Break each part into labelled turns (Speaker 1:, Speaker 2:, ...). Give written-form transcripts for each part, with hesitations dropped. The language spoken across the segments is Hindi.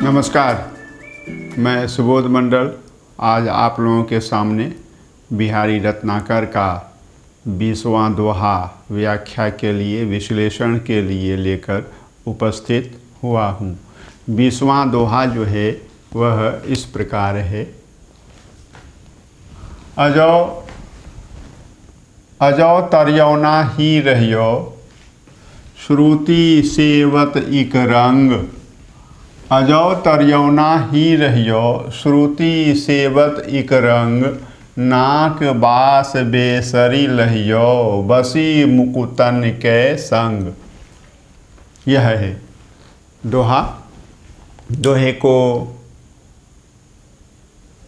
Speaker 1: नमस्कार, मैं सुबोध मंडल आज आप लोगों के सामने बिहारी रत्नाकर का 20वां दोहा व्याख्या के लिए विश्लेषण के लिए लेकर उपस्थित हुआ हूँ। 20वां दोहा जो है वह इस प्रकार है। अजो अजो तरियौना ही रहियो, श्रुति सेवत इक रंग। अजो तरियौना ही रहियो, श्रुति सेवत इक रंग। नाक बास बेसरी लहियो, बसी मुकुतन के संग। यह है दोहा। दोहे को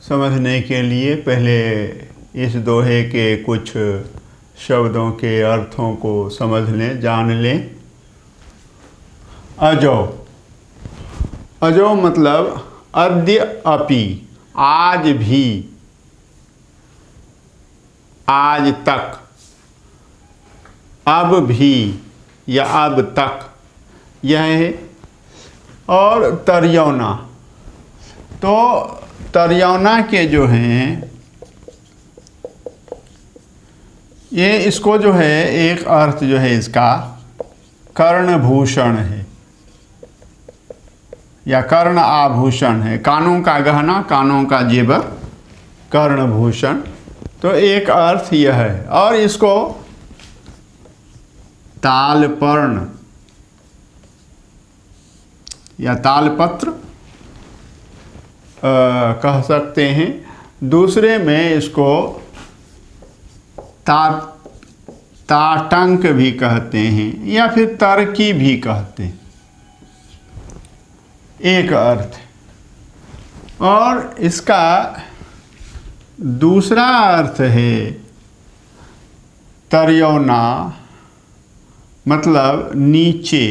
Speaker 1: समझने के लिए पहले इस दोहे के कुछ शब्दों के अर्थों को समझ लें, जान लें। अजो अजो मतलब अद्य अपि, आज भी, आज तक, अब भी या अब तक, यह है। और तरियौना, तो तरियौना के जो हैं ये इसको जो है एक अर्थ जो है इसका कर्णभूषण है या कर्ण आभूषण है। कानों का गहना, कानों का जेवर, कर्णभूषण। तो एक अर्थ यह है। और इसको तालपर्ण या तालपत्र कह सकते हैं। दूसरे में इसको ताटंक भी कहते हैं या फिर तर्की भी कहते हैं। एक अर्थ। और इसका दूसरा अर्थ है तरियौना मतलब नीचे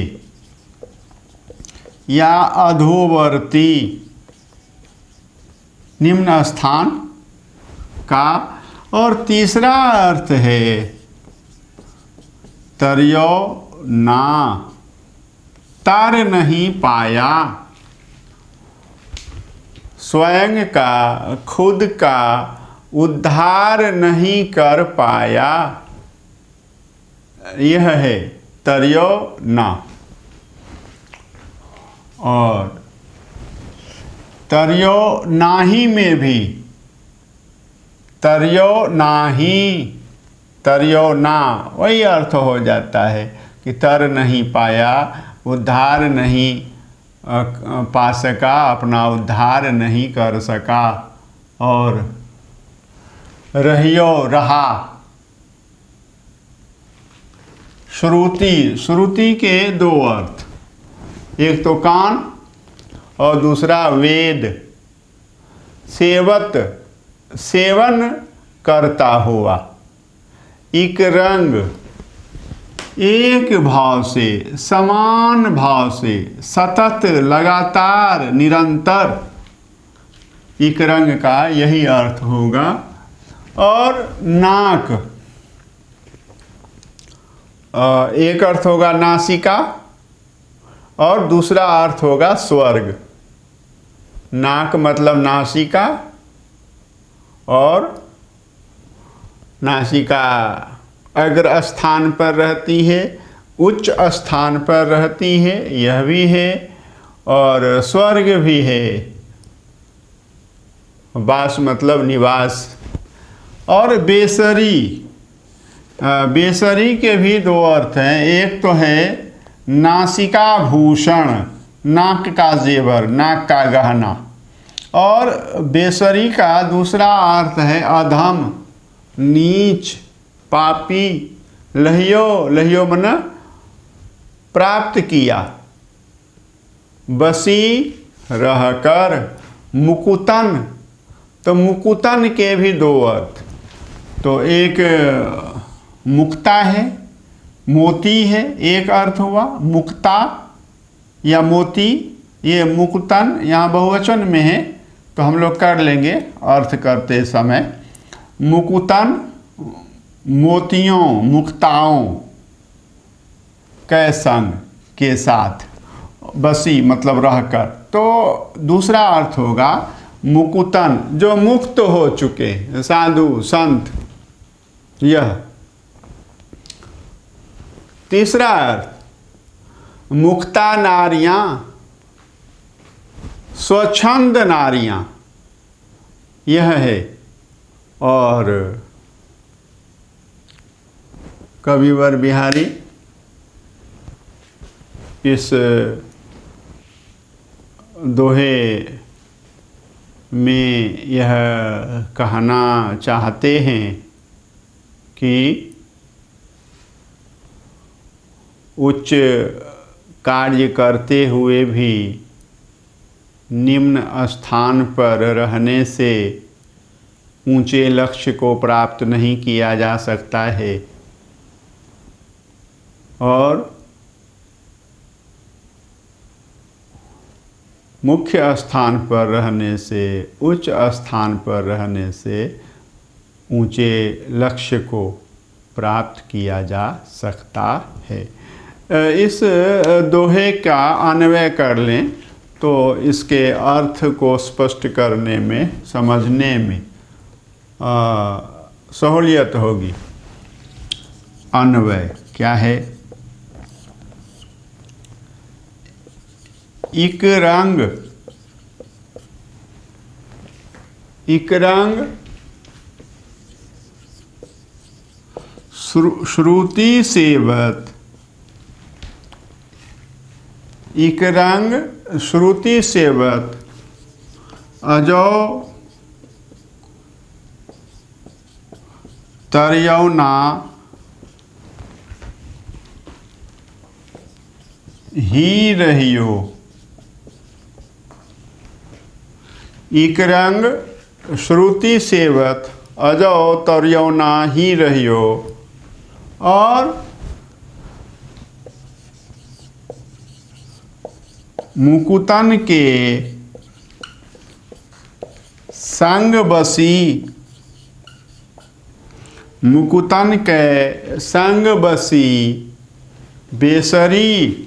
Speaker 1: या अधोवर्ती, निम्न स्थान का। और तीसरा अर्थ है तरियौना, तर नहीं पाया, स्वयं का, खुद का उद्धार नहीं कर पाया। यह है तरियौना। और तरियौनाही में भी तरियौनाही, तरियौना वही अर्थ हो जाता है कि तर नहीं पाया, उद्धार नहीं पा सका, अपना उद्धार नहीं कर सका। और रहियो, रहा। श्रुति, श्रुति के दो अर्थ, एक तो कान और दूसरा वेद। सेवत, सेवन करता हुआ। इक रंग, एक भाव से, समान भाव से, सतत, लगातार, निरंतर। इक रंग का यही अर्थ होगा। और नाक, एक अर्थ होगा नासिका और दूसरा अर्थ होगा स्वर्ग। नाक मतलब नासिका, और नासिका अग्र स्थान पर रहती है, उच्च स्थान पर रहती है, यह भी है। और स्वर्ग भी है, वास मतलब निवास। और बेसरी, बेसरी के भी दो अर्थ हैं। एक तो है नासिका भूषण, नाक का जेवर, नाक का गहना। और बेसरी का दूसरा अर्थ है अधम, नीच, पापी। लहियो, लहियो मन प्राप्त किया। बसी रहकर, मुकुतन, तो मुकुतन के भी दो अर्थ। तो एक मुक्ता है, मोती है, एक अर्थ हुआ मुक्ता या मोती। ये मुकुतन यहाँ बहुवचन में है तो हम लोग कर लेंगे अर्थ करते समय। मुकुतन मोतियों, मुक्ताओं के संग, के साथ। बसी मतलब रहकर। तो दूसरा अर्थ होगा मुकुतन, जो मुक्त हो चुके साधु संत। यह तीसरा अर्थ मुक्ता नारियां, स्वच्छंद नारियां, यह है। और कविवर बिहारी इस दोहे में यह कहना चाहते हैं कि उच्च कार्य करते हुए भी निम्न स्थान पर रहने से ऊंचे लक्ष्य को प्राप्त नहीं किया जा सकता है, और मुख्य स्थान पर रहने से, उच्च स्थान पर रहने से ऊंचे लक्ष्य को प्राप्त किया जा सकता है। इस दोहे का अन्वय कर लें तो इसके अर्थ को स्पष्ट करने में, समझने में सहूलियत होगी। अन्वय क्या है? इक रंग श्रुति सेवत, इक रंग श्रुति सेवत अजो तरयौना ही रहियो। इक रंग श्रुति सेवत अजो तरयौना ही रहियो। और मुकुतन के संग बसी, मुकुतन के संग बसी बेसरी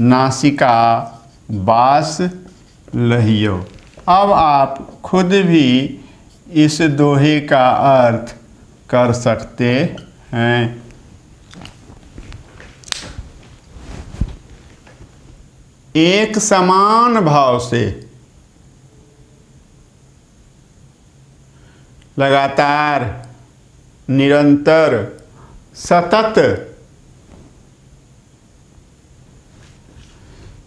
Speaker 1: नासिका बास लहियो। अब आप खुद भी इस दोहे का अर्थ कर सकते हैं। एक समान भाव से लगातार, निरंतर, सतत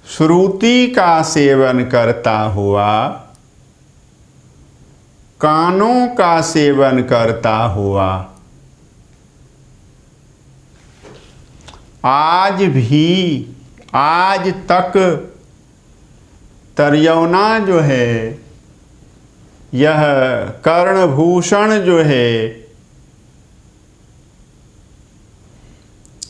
Speaker 1: श्रुति का सेवन करता हुआ, कानों का सेवन करता हुआ, आज भी, आज तक तरयौना जो है, यह कर्णभूषण जो है,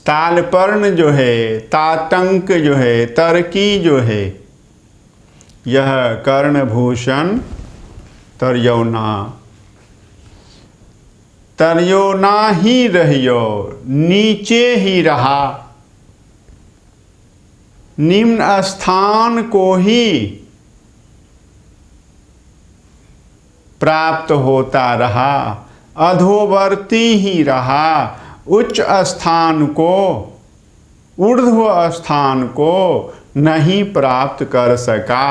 Speaker 1: तालपर्ण जो है, तातंक जो है, तरकी जो है, यह कर्णभूषण तरयौना, तरयौना ही रहियो, नीचे ही रहा, निम्न स्थान को ही प्राप्त होता रहा, अधोवर्ती ही रहा, उच्च स्थान को, ऊर्ध्व स्थान को नहीं प्राप्त कर सका।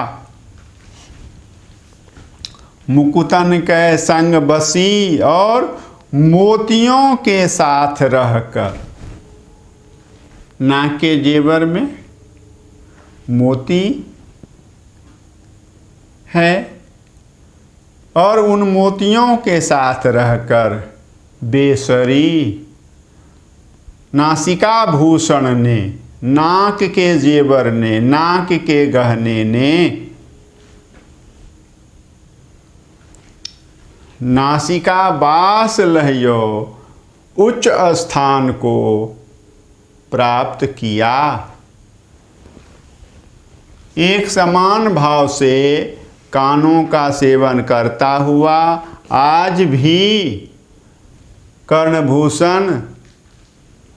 Speaker 1: मुकुतन के संग बसी, और मोतियों के साथ रहकर, नाक के जेवर में मोती है, और उन मोतियों के साथ रहकर बेसरी, नासिका भूषण ने, नाक के जेवर ने, नाक के गहने ने, नासिका बास लहियो, उच्च स्थान को प्राप्त किया। एक समान भाव से कानों का सेवन करता हुआ, आज भी कर्णभूषण,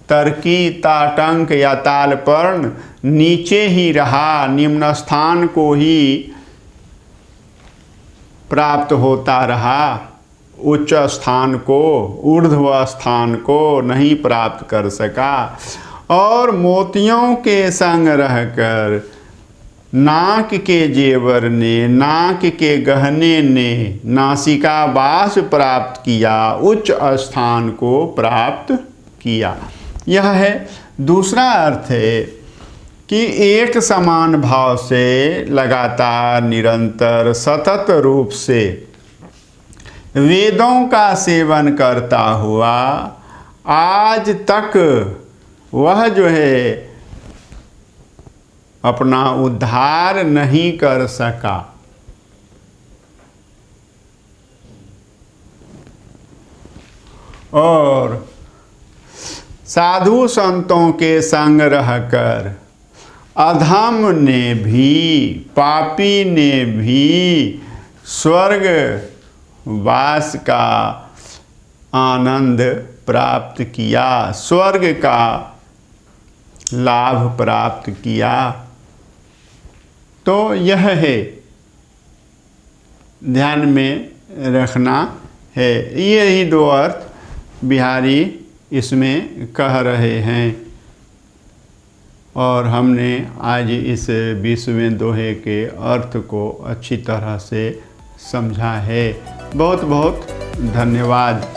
Speaker 1: तर्की, ताटंक या तालपर्ण नीचे ही रहा, निम्न स्थान को ही प्राप्त होता रहा, उच्च स्थान को, ऊर्ध्व स्थान को नहीं प्राप्त कर सका। और मोतियों के संग रहकर नाक के जेवर ने, नाक के गहने ने नासिका वास प्राप्त किया, उच्च स्थान को प्राप्त किया। यह है। दूसरा अर्थ है कि एक समान भाव से लगातार, निरंतर, सतत रूप से वेदों का सेवन करता हुआ आज तक वह जो है अपना उद्धार नहीं कर सका। और साधु संतों के संग रहकर अधम ने भी, पापी ने भी स्वर्ग वास का आनंद प्राप्त किया, स्वर्ग का लाभ प्राप्त किया। तो यह है, ध्यान में रखना है। यही दो अर्थ बिहारी इसमें कह रहे हैं और हमने आज इस 20वें दोहे के अर्थ को अच्छी तरह से समझा है। बहुत बहुत धन्यवाद।